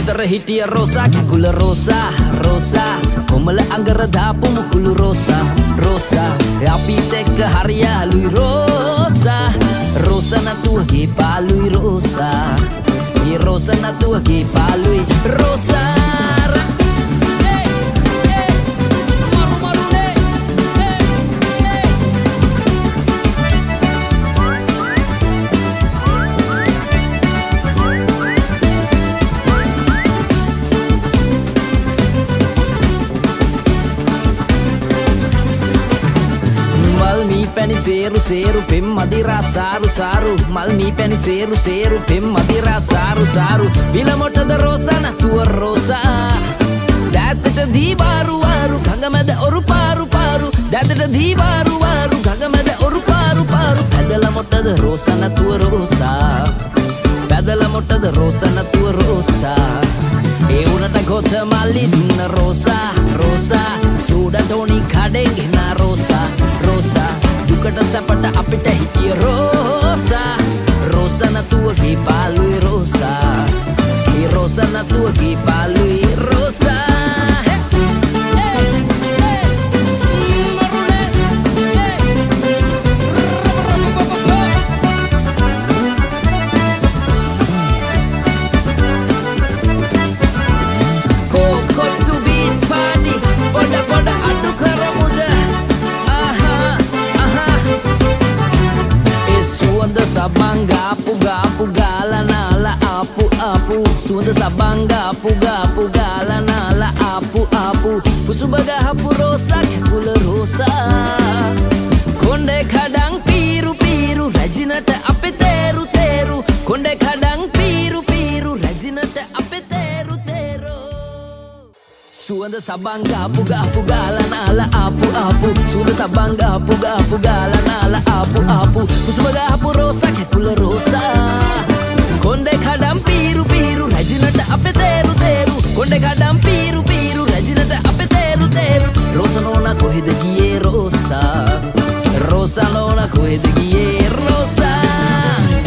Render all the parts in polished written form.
ගෙදර හිටිය Rosa කැකුල Rosa Rosa කොමල අඟර දාපු මුකුළු රෝසා රෝසා අපිත් එක්ක හරියාලුයි රෝසා රෝසා නතුවගේ පාලුයි රෝසා ඒ රෝසා නතුවගේ පාලුයි රෝසා පැණි සේරු සේරු පෙම් මදිරා සාරු සාරු මල් මී පැණි සේරු සේරු පෙම් මදිරා සාරු සාරු විල මොටද රෝසා නතුව රෝසා දැතට දීවාරු වාරු ගඟ මැද ඔරු පාරු පාරු දැතට දීවාරු වාරු ගඟ මැද ඔරු පාරු පාරු පැදල මොටද රෝසා නතුව රෝසා පැදල මොටද රෝසා නතුව රෝසා ඒ උනට ගොත මල්ලි දුන්න රෝසා රෝසා සූඩ තෝනි කඩෙන් ගෙන රෝසා රෝසා දුකට සැපට අපිට හිටිය Rosa Rosa නතුවගේ පාලුයි Rosa A Rosa නතුවගේ පාලුයි Rosa sabangga apu gapu gala nala apu apu suanda sabangga apu gapu gala nala apu apu pusubaga hapu rosa kula rosa konde kadang piru piru rajinata ape teru teru konde kadang piru piru rajinata ape teru teru suanda sabangga apu gapu gala nala apu apu suanda sabangga apu gapu gala nala apu apu pusubaga hapu rosa kula rosa konde kadam piru piru rajinata ape teru teru konde kadam piru piru rajinata ape teru teru rosa nona koheda giye rosa rosa nona koheda giye rosa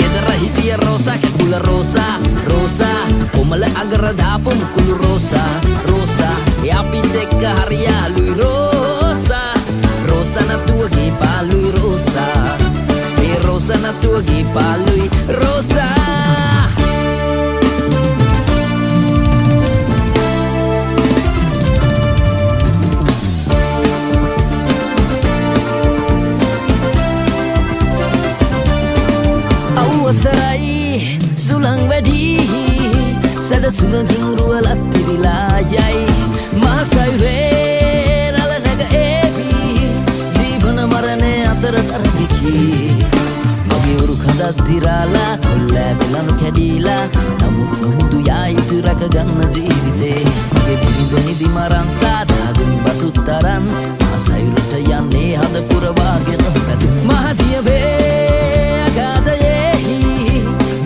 gedara hitiya rosa kula rosa rosa komala agara dapu mukulu rosa rosa yapit ekka hariyaluyi rosa rosa natuwage paluyi rosa rosa natuwage paluyi rosa awwasarai sulang wedi sada sulangin ruwalat tirila yai masai re nala naga evi jeevana marane atara tariki uru khada dirala kolla belanu kadila namut nudu yaitu raka ganna jeevite mage bidani dimaran sada dun batutaran masayurata yanne hada purawage nopadu mahadiya be agada yehi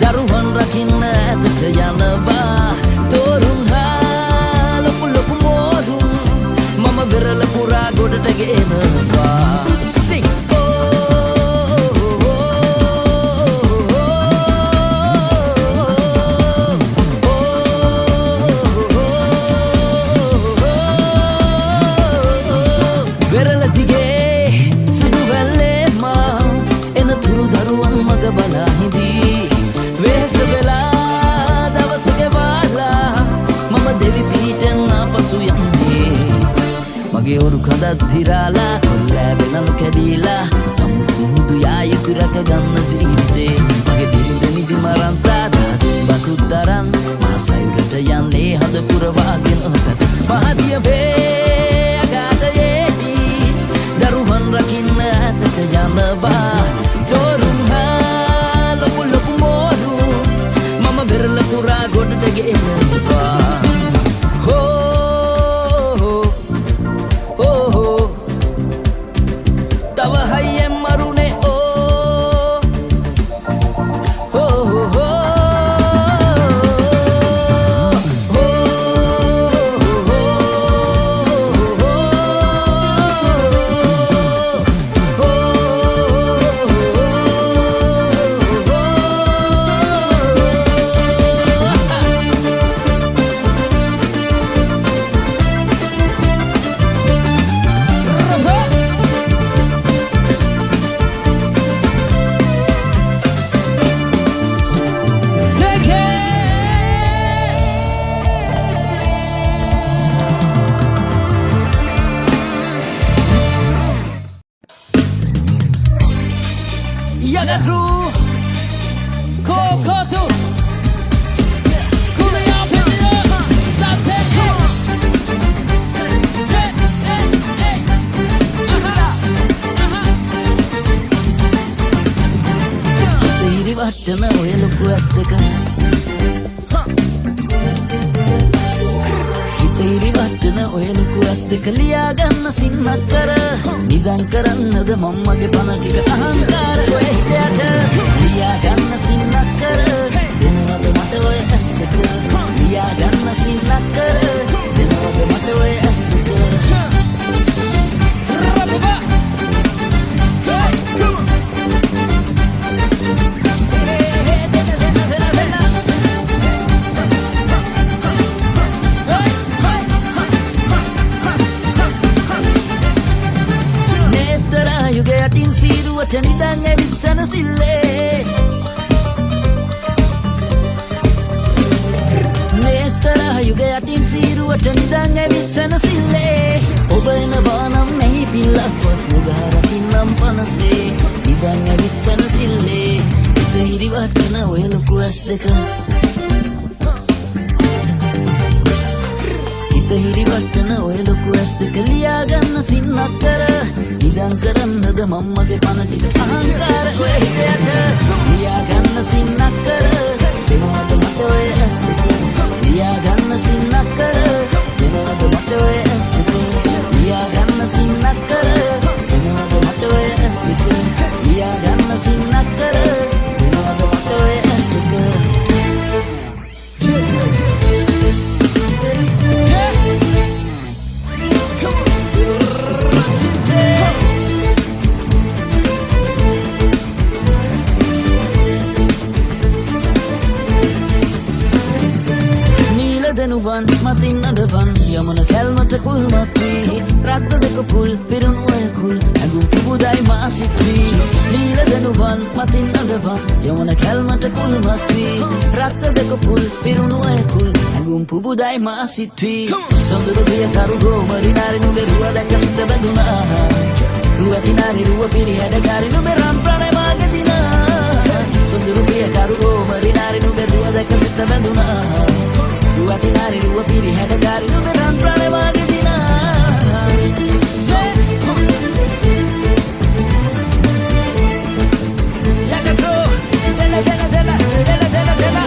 daruhan rakinna atata yanaba torun halapu lopu modum mama berala pura godata genaba sing mage oru khada dirala kolla benanu kadila namut mudu yayitu raka ganna jeevite mage diludani dimaran sada batutaran masayurata yanne hada purawage nopadu mahadiya be agada yehi daruhan rakinna atata yanaba torun halapu lopu modu mama berla pura godata genaba වටන ඔය ලොකු ඇස් දෙක හිතේ වටන ඔය ලොකු ඇස් දෙක ලියා ගන්න සින්නක් කර නිදන් කරන්නද මම්මගේ පණ ටික අහංකාර ඔය හිතයට ලියා ගන්න සින්නක් කර දෙනවද මට ඔය ඇස් දෙක ලියා ගන්න සින්නක් කර දෙනවද මට ඔය ඇස් දෙක යටින් සීරුවට නිදන් ඇවිත් සැනසිල්ලේ නේතරා යුග යටින් සීරුවට නිදන් ඇවිත් සැනසිල්ලේ ඔබ එනවා නම් මෙහි පිල්ලක්වත් මුගහරකින්නම් පනසේ නිදන් ඇවිත් සැනසිල්ලේ හිත හිරිවටන ඔය ලොකු ඇස් දෙක හිරිවටන ඔය ලොකු ඇස් දෙක ලියා ගන්න සින්නක් කර නිදන් කරන්නද මම්මගේ පණ ටික අහංකාර ඔය හිතයට ලියා ගන්න සින්නක් කර දෙනවද මට ඔය ඇස් දෙක ලියා ගන්න සින්නක් කර දෙනවද මට ඔය ඇස් දෙක ලියා ගන්න සින්නක් කර දෙනවද මට ඔය ඇස් දෙක ලියා ගන්න සින්නක් කර දෙනවද මට ඔය ඇස් දෙක දෙනුවන් මතින් අඩවන් යමන කැල්මට කුල්මත් වී රක්ත දෙක පුල් පිරුණු අයකුල් ඇඟුම් පුබුදයි මාසිත් වී නීල දෙනුවන් මතින් අඩවන් යමන කැල්මට කුල්මත් වී රක්ත දෙක පුල් පිරුණු අයකුල් ඇඟුම් පුබුදයි මාසිත් වී සොඳුරු පිය කරු ගෝමරි නාරි නුඹේ රුව දැක සිත බැඳුනා රුවති නාරි රුව පිරිහැඩ කාරි නුඹේ රම් ප්‍රණය මාගදිනා සොඳුරු පිය කරු ගෝමරි නාරි නුඹේ රුව දැක සිත බැඳුනා Ruwati nari ruwa piri hada gari no beran prane wage dina Yaga bro dela dela dela dela dela dela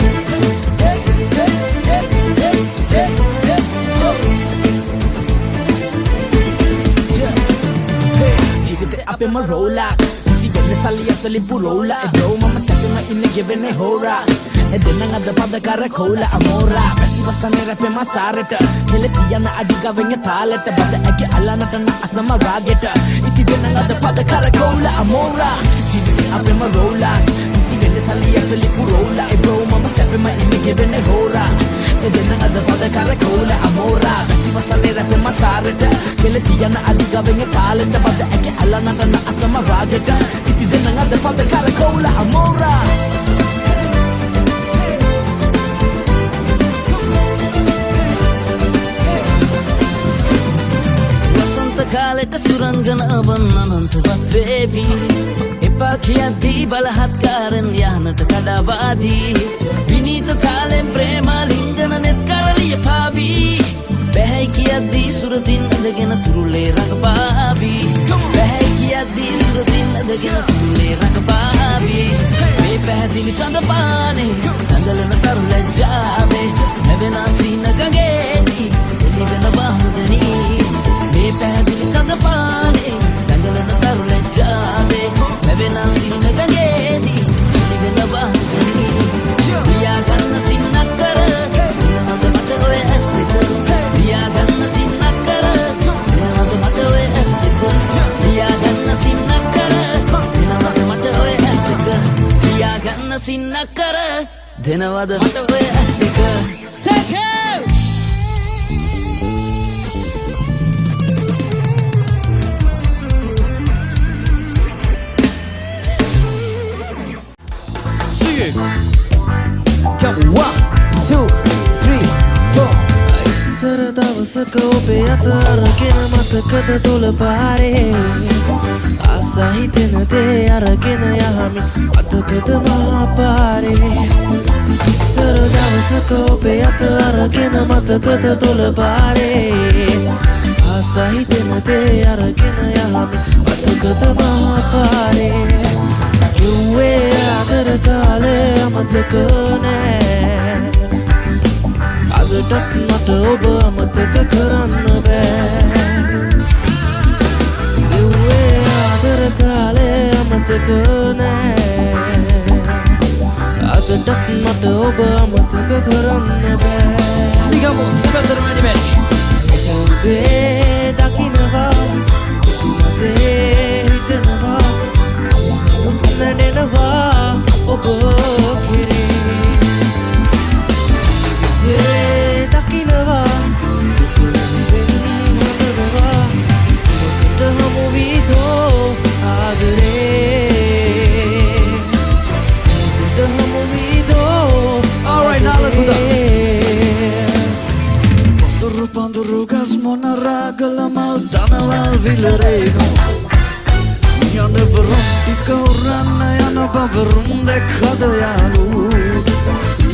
Jivite ape ma rola Si benne sali atali purola E bro mama sakuna inne givene hora එදෙනඟද පද කරකෝල අමෝරා පැසිවසනේ රැපෙ මසාරට හෙල තියන අඩිගවෙන් තාලෙට බද ඇගේ අලනටන අසම රාගෙට ඉති දෙනඟද පද කරකෝල අමෝරා ජීවිතේ අපෙම රෝලා විසි වෙන්න සල්ලිය ඇතුලේ පුරෝලා ඒ බ්‍රෝ මම සැපෙම ඉන්නේ ගෙවෙන්නේ හෝරා එදෙනඟද පද කරකෝල අමෝරා පැසිවසනේ රැපෙ මසාරට හෙල තියන අඩිගවෙන් තාලෙට බද ඇගේ අලනටන අසම රාගෙට ඉති දෙනඟද පද කරකෝල අමෝරා කාලෙට සුරංගන අවන් අනන්තවත් වේවි එපා කියද්දී බලහත්කාරෙන් යහනට කඩාවාදී විනීත තාලෙන් ප්‍රේමාලිංගන නෙත් කරලිය පාවී බැහැයි කියද්දී සුරතින් අදගෙන තුරුලේ රඟපාවී බැහැයි කියද්දී සුරතින් අදගෙන තුරුලේ රඟපාවී මේ පැහැදිලි සඳපානේ ඇඳලන තරු ලැජ්ජාවේ නැවෙනා සීන ගඟේදී එළිවෙන බාහුදනී මේ පැහැදිලි සඳපානේ දඟලන තරු ලැජ්ජාවේ නැවෙනා සීන ගඟේදී එළිවෙන බාහුදනී ලියා ගන්න සින්නක් කර දෙනවද මට ඔය ඇස් දෙක ලියා ගන්න සින්නක් කර දෙනවද මට ඔය ඇස් දෙක ලියා ගන්න සින්නක් කර දෙනවද මට ඔය ඇස් දෙක ලියා ගන්න සින්නක් කර දෙනවද මට ඔය ඇස් දෙක Take it! Come 1, 2, 3, 4 ඉස්සර දවසක ඔබේ අත අරගෙන මතකද තුල පාරේ ආසා හිතෙන දේ අරගෙන යහමි මතකද මහා පාරේ ඉස්සර දවසක ඔබේ අත අරගෙන මතකද තුල පාරේ ආසා හිතෙන දේ අරගෙන යහමි මතකද මහා පාරේ ලිව්වේ ආදර කාලේ අමතක නෑ අදටත් මට ඔබ අමතක කරන්න බෑ ලිව්වේ ආදර කාලේ අමතක නෑ අදටත් මට ඔබ අමතක කරන්න බෑ Digamos, better man match. උදේ දකින්නවා උදේ හිතනවා නැනෙනවා ඔබ කිරේ උදේ දකින්නවා උදේ මොකට හමු වීදෝ ආදරේ මොකට හමු වීදෝ All right, now let's go. Panduru gas monaragala mal danawal vilareno Yana barum tikauranna yana babarum dekhada yalu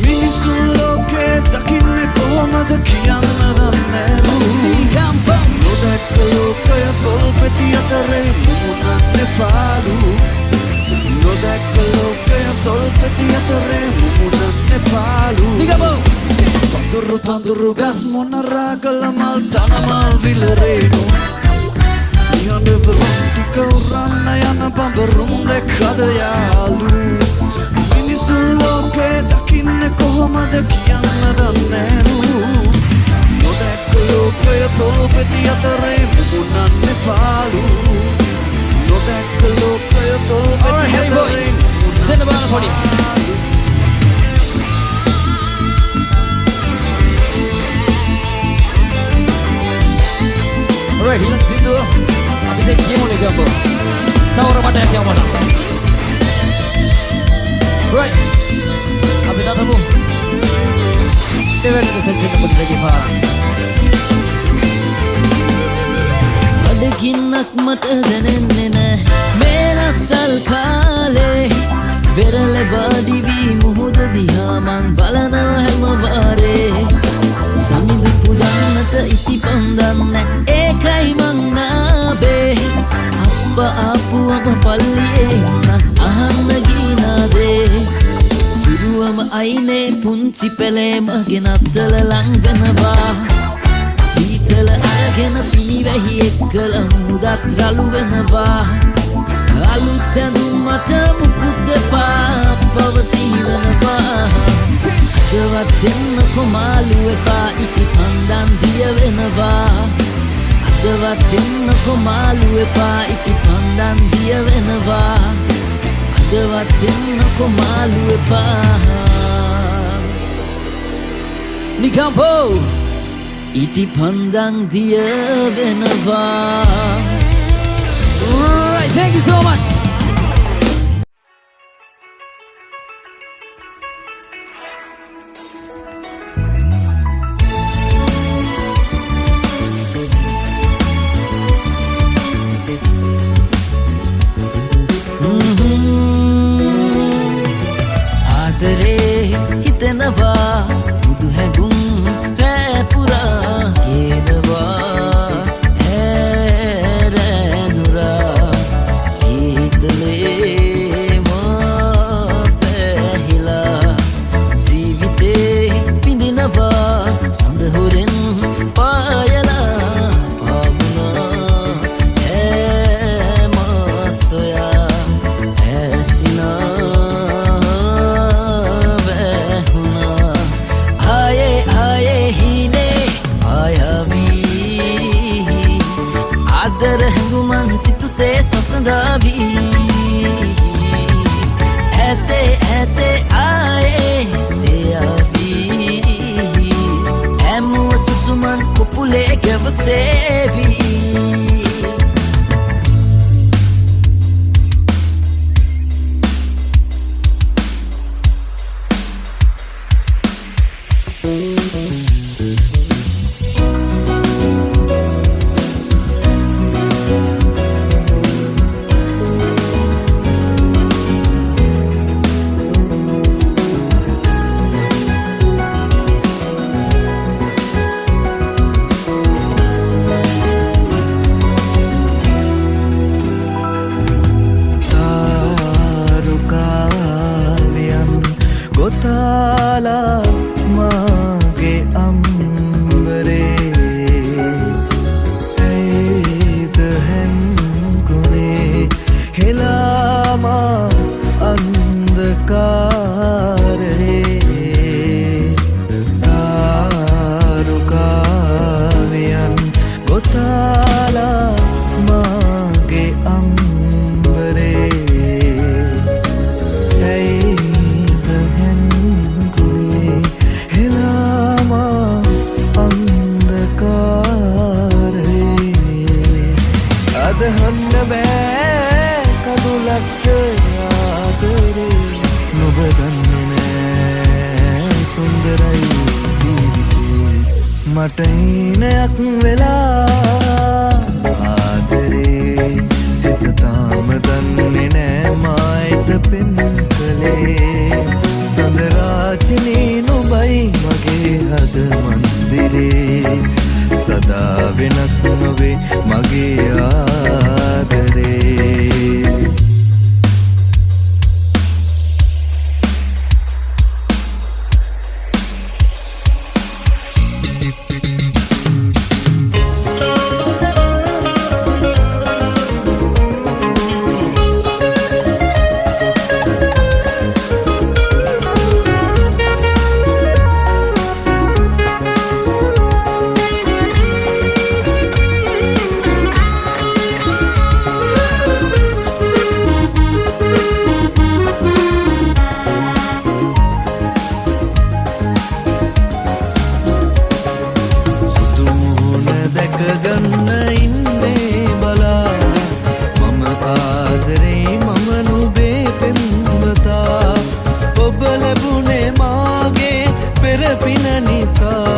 Misuloke dakinne kohomada kiyanna danneru We come from Nodakkalokaya tolpeti atare mumunanne palu Nodakkalokaya tolpeti atare mumunanne palu Digamos. Panduru gas monaragala mal tanamal vilareno Yana barum tikauranna yana babarum dekhada yalu Minisuloke dakinne kohomada kiyanna danneru Nodakkalokaya tolpeti atare mumunanne palu Nodakkalokaya All tolpeti right, Harry boy. atare Then the ball for you. Alright, hilang situ. Abi tadi game boleh gambar. Tahu orang mana yang mana? Right. Abi tak tahu. Dewan itu sensi nak bagi lagi faham. අදකින්නක් මට දැනෙන්නේ නෑ මේ රත්තල් කාලේ වෙරළ බාඩිවී මුහුද දිහා මං බලනවා හැම වාරේ සමිඳු පුදන්නට ඉති පන්දන්න ඒකයි මං නාබේ අප්ප ආපුවම පල්ලියේ ඉන්න අහන්න ගීනාදේ සුරුවම අයිනේ පුංචි පෙළේම ගෙනත්තල ලං වෙනවා සීතල අරගෙන පිනිවැහි එක්කල මුදත් රළු වෙනවා අලුත් ඇඳුම් මට මුකුත් දෙපා පවසී වෙනවා අදවත් එන්නකො මාළු එපා ඉති පන්දන් දිය වෙනවා අදවත් එන්නකො මාළු එපා ඉති පන්දන් දිය වෙනවා අදවත් එන්නකො මාළු එපා Nikampo. ඉති පන්දන් දිය වෙනවා Right, thank you so much. ආදරේ හිතෙනවා බුදු හැඟුම් රැපුරා කියනවා ඇරැනුරා හිතලේ මා පැහිලා ජීවිතේ පිඳිනවා සඳහොරෙන් පායලා පාවුණා ඇමා සොයා ඇසිනා ආදර හැඟුමන් සිතුසේ සසඳාවී ඇතේ ඇතේ ආයේ සෙයාවී හැමුව සුසුමන් කොපුලේ ගැවසේවී මට ඉනයක් වෙලා ආදරේ සිත තාම දන්නේ නෑ මායිත පෙම් කළේ සඳරාජිනී නුඹයි මගේ හද මන්දිරේ සදා වෙනස් නොවේ මගේ ආදරේ ගන්න ඉන්නේ බලා මම ආදරේ මම නුඹේ පෙම්වතා ඔබ ලැබුණේ මාගේ පෙරපින නිසා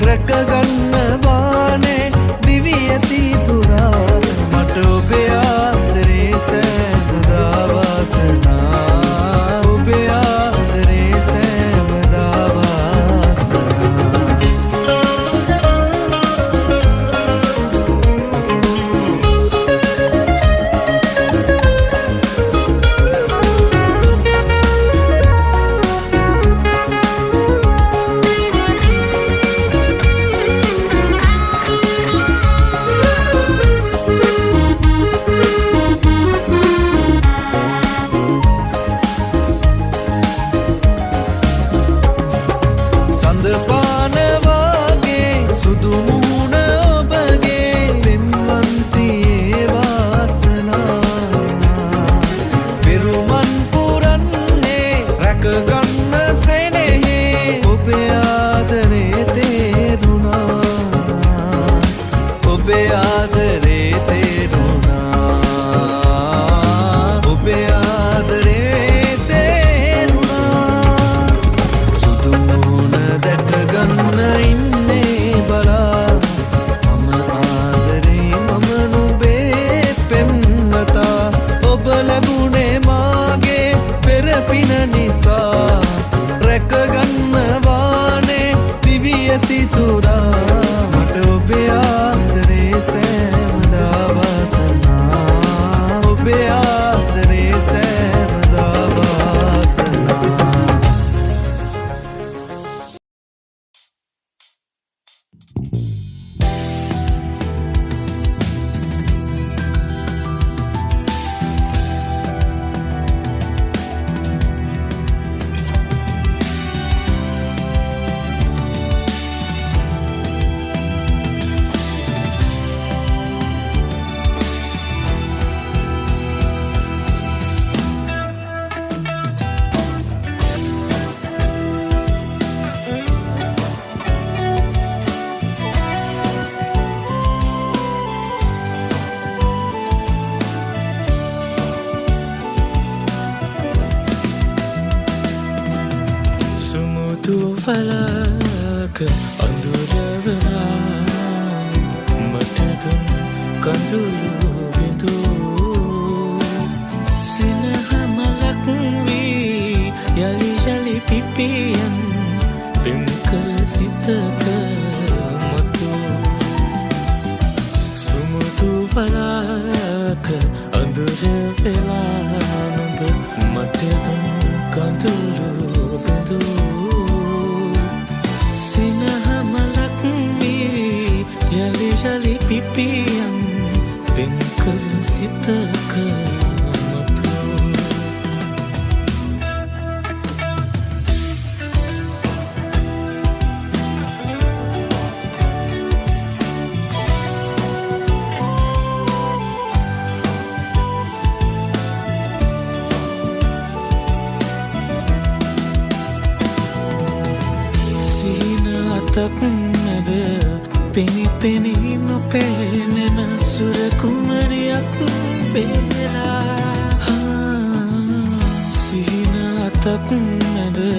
රැකගන්න වානේ දිවි ඇති තුරා මට ඔබේ ආදරේ සෑමදා වාසනා ඔබේ ආදරේ සෑමදා වාසනා සඳපාන වාගේ සුදු මුහුණ ඔබගේ පෙම්වන්තියේ වාසනා පෙරුමන් පුරන්නේ රැකගන්න සෙනෙහේ ඔබේ ආදරේ තේරුණා ඔබේ ආදරේ තේරුණා ඔබේ ආදරේ තේරුණා සුදු දැකගන්න ඉන්නේ බලා මම ආදරේ මම නුඹේ පෙම්වතා ඔබ ලැබුණේ මාගේ පෙරපින නිසා රැකගන්න වානේ දිවි ඇති තුරා මට ඔබේ ආදරේ සෑමදා වාසනා ඔබේ ආදරේ සෑමදා වාසනා falak andurana matadun kandulu bindu sinaha malak wi yali jali pipian pemkal sitaka matu sumutu falak andurana matadun kandulu bindu sinaha malak mi yali jali pipian pemkal sitaka matu taknada peni peni no penena surakumariyak vela sina taknada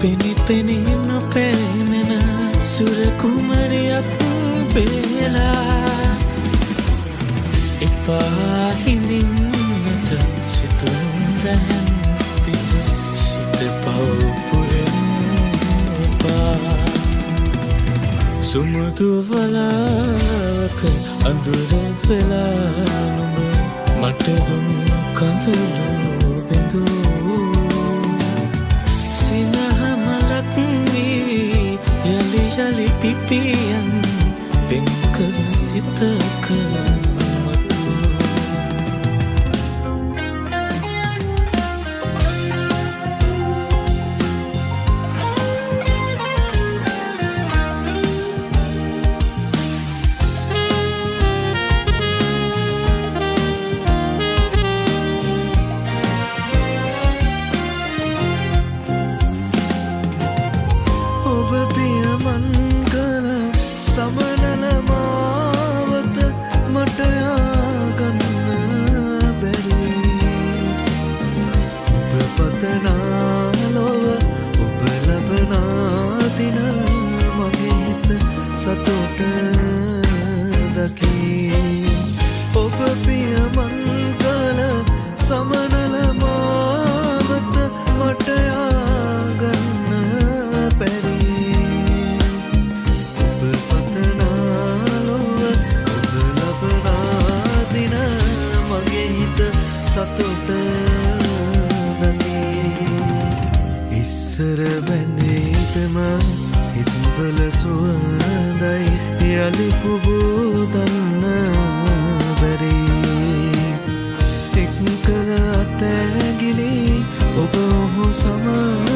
peni peni no penena කුමරියක් වෙලා එපා හිඳින්නට සිතුම් රැහැන් පිට සිත පවුපුරෙන් එපා සුමුදු වලාක අඳුරත් වෙලා නුඹ මට දුන් කඳුළු බිඳු සිනහමලක් වී යලි යලි පිපියන් වෙන්කර සිතක සමනල මාවත මට යාගන්න බැරි ඔබ පතනා ලොව ඔබ ලබනා දින මගේ හිත සතුට දකී ඔබ පිය මංගල සමනල මාවත මට යාගන්න බැරි සතුට දකී ඉස්සර බැඳීපෙම හිත්වල සුවඳයි යලි පුබුදන්න බැරි එක් කළ අතැගිලි ඔබ ඔහු සමා